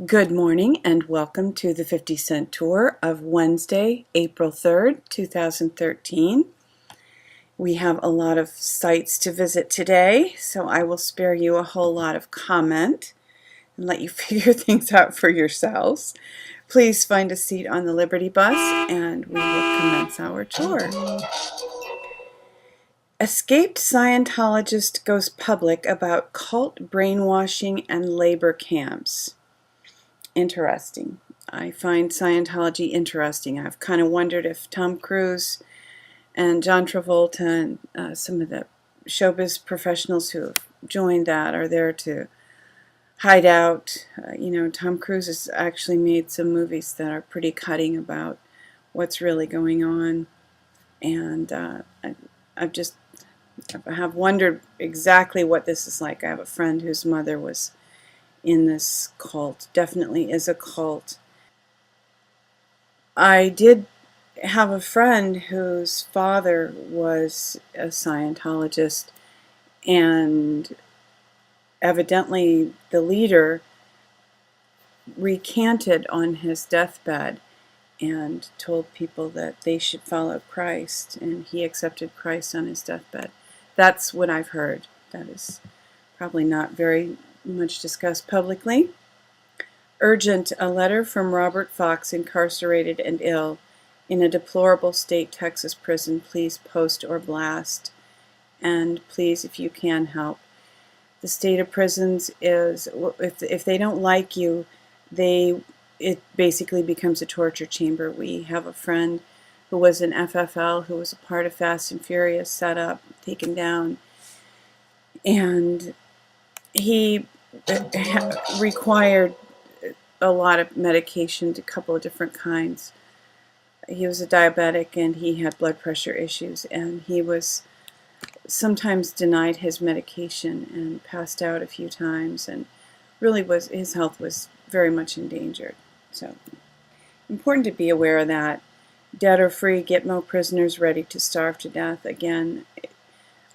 Good morning and welcome to the 50 Cent Tour of Wednesday, April 3rd, 2013. We have a lot of sites to visit today, so I will spare you a whole lot of comment and let you figure things out for yourselves. Please find a seat on the Liberty Bus and we will commence our tour. Escaped Scientologist goes public about cult brainwashing and labor camps. Interesting. I find Scientology interesting. I've kind of wondered if Tom Cruise and John Travolta and some of the showbiz professionals who have joined that are there to hide out. Tom Cruise has actually made some movies that are pretty cutting about what's really going on. And I have wondered exactly what this is like. I have a friend whose mother was in this cult, definitely is a cult. I did have a friend whose father was a Scientologist, and evidently the leader recanted on his deathbed and told people that they should follow Christ, and he accepted Christ on his deathbed. That's what I've heard. That is probably not very much discussed publicly. Urgent, a letter from Robert Fox, incarcerated and ill in a deplorable state Texas prison. Please post or blast. And please, if you can, help. The state of prisons is, if they don't like you, it basically becomes a torture chamber. We have a friend who was an FFL, who was a part of Fast and Furious, set up, taken down, and he required a lot of medication, a couple of different kinds. He was a diabetic and he had blood pressure issues, and he was sometimes denied his medication and passed out a few times, and really his health was very much endangered. So important to be aware of that. Dead or free, Gitmo prisoners ready to starve to death. Again,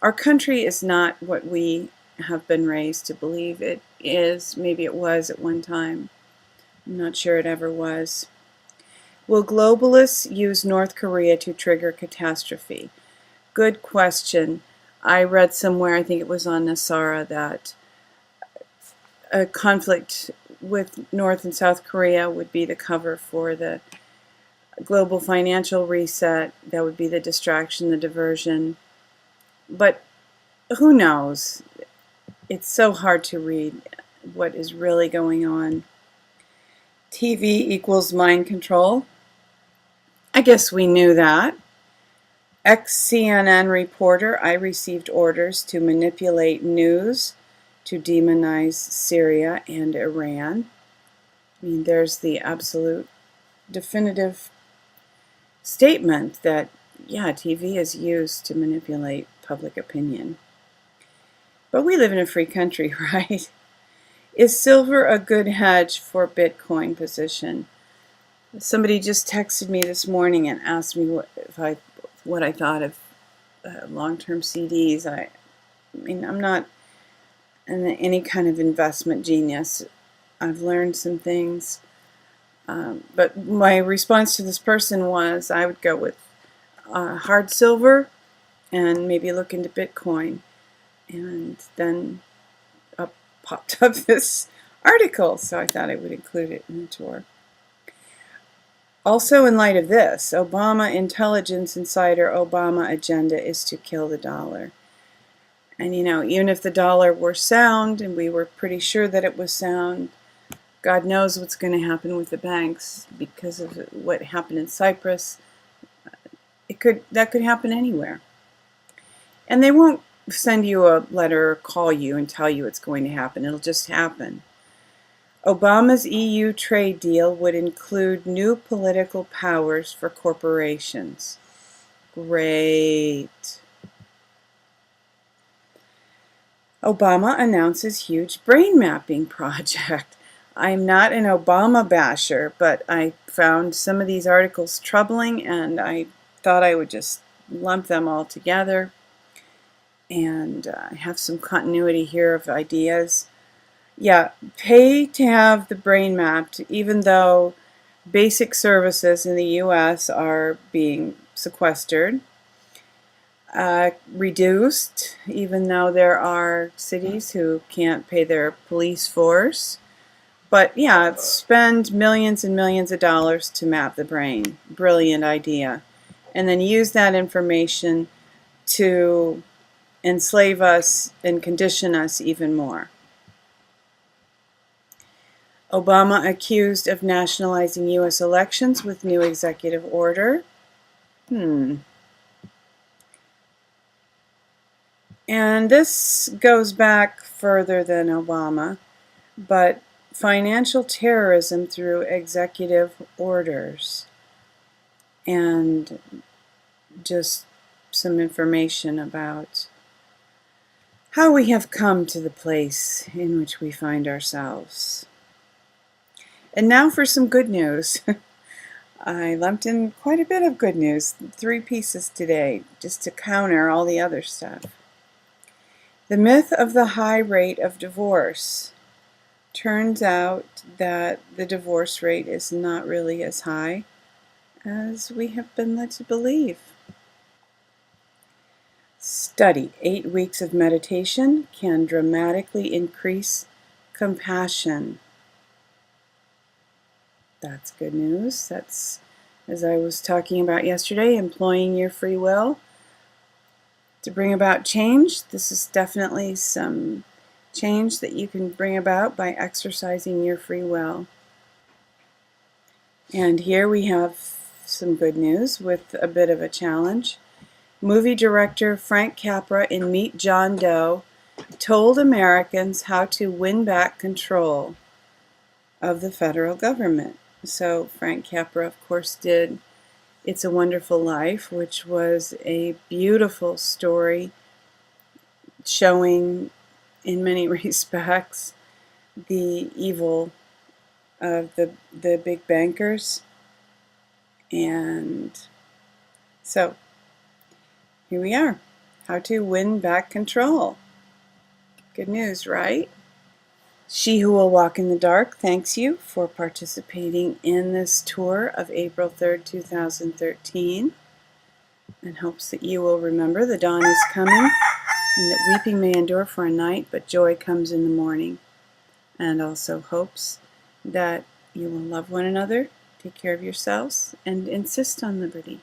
our country is not what we have been raised to believe it is. Maybe it was at one time. I'm not sure it ever was. Will globalists use North Korea to trigger catastrophe? Good question. I read somewhere, I think it was on Nasara, that a conflict with North and South Korea would be the cover for the global financial reset. That would be the distraction, the diversion. But who knows? It's so hard to read what is really going on. TV equals mind control. I guess we knew that. Ex-CNN reporter, I received orders to manipulate news to demonize Syria and Iran. I mean, there's the absolute definitive statement that, yeah, TV is used to manipulate public opinion. But we live in a free country, right? Is silver a good hedge for Bitcoin position? Somebody just texted me this morning and asked me what I thought of long-term CDs. I mean, I'm not any kind of investment genius. I've learned some things. But my response to this person was I would go with hard silver and maybe look into Bitcoin. And then popped up this article, so I thought I would include it in the tour. Also, in light of this, Obama intelligence insider Obama agenda is to kill the dollar. And even if the dollar were sound, and we were pretty sure that it was sound, God knows what's going to happen with the banks because of what happened in Cyprus. That could happen anywhere. And they won't send you a letter or call you and tell you it's going to happen. It'll just happen. Obama's EU trade deal would include new political powers for corporations. Great. Obama announces huge brain mapping project. I'm not an Obama basher, but I found some of these articles troubling, and I thought I would just lump them all together and have some continuity here of ideas. Yeah, pay to have the brain mapped, even though basic services in the U.S. are being sequestered, reduced, even though there are cities who can't pay their police force. But yeah, spend millions and millions of dollars to map the brain. Brilliant idea. And then use that information to enslave us and condition us even more. Obama accused of nationalizing U.S. elections with new executive order. And this goes back further than Obama, but financial terrorism through executive orders. And just some information about how we have come to the place in which we find ourselves. And now for some good news. I lumped in quite a bit of good news, 3 pieces today, just to counter all the other stuff. The myth of the high rate of divorce. Turns out that the divorce rate is not really as high as we have been led to believe. Study: 8 weeks of meditation can dramatically increase compassion. That's good news. That's, as I was talking about yesterday, employing your free will to bring about change. This is definitely some change that you can bring about by exercising your free will. And here we have some good news with a bit of a challenge. Movie director Frank Capra in Meet John Doe told Americans how to win back control of the federal government. So Frank Capra, of course, did It's a Wonderful Life, which was a beautiful story showing, in many respects, the evil of the big bankers. And so here we are. How to win back control. Good news, right? She Who Will Walk in the Dark thanks you for participating in this tour of April 3rd, 2013, and hopes that you will remember the dawn is coming and that weeping may endure for a night, but joy comes in the morning. And also hopes that you will love one another, take care of yourselves, and insist on liberty.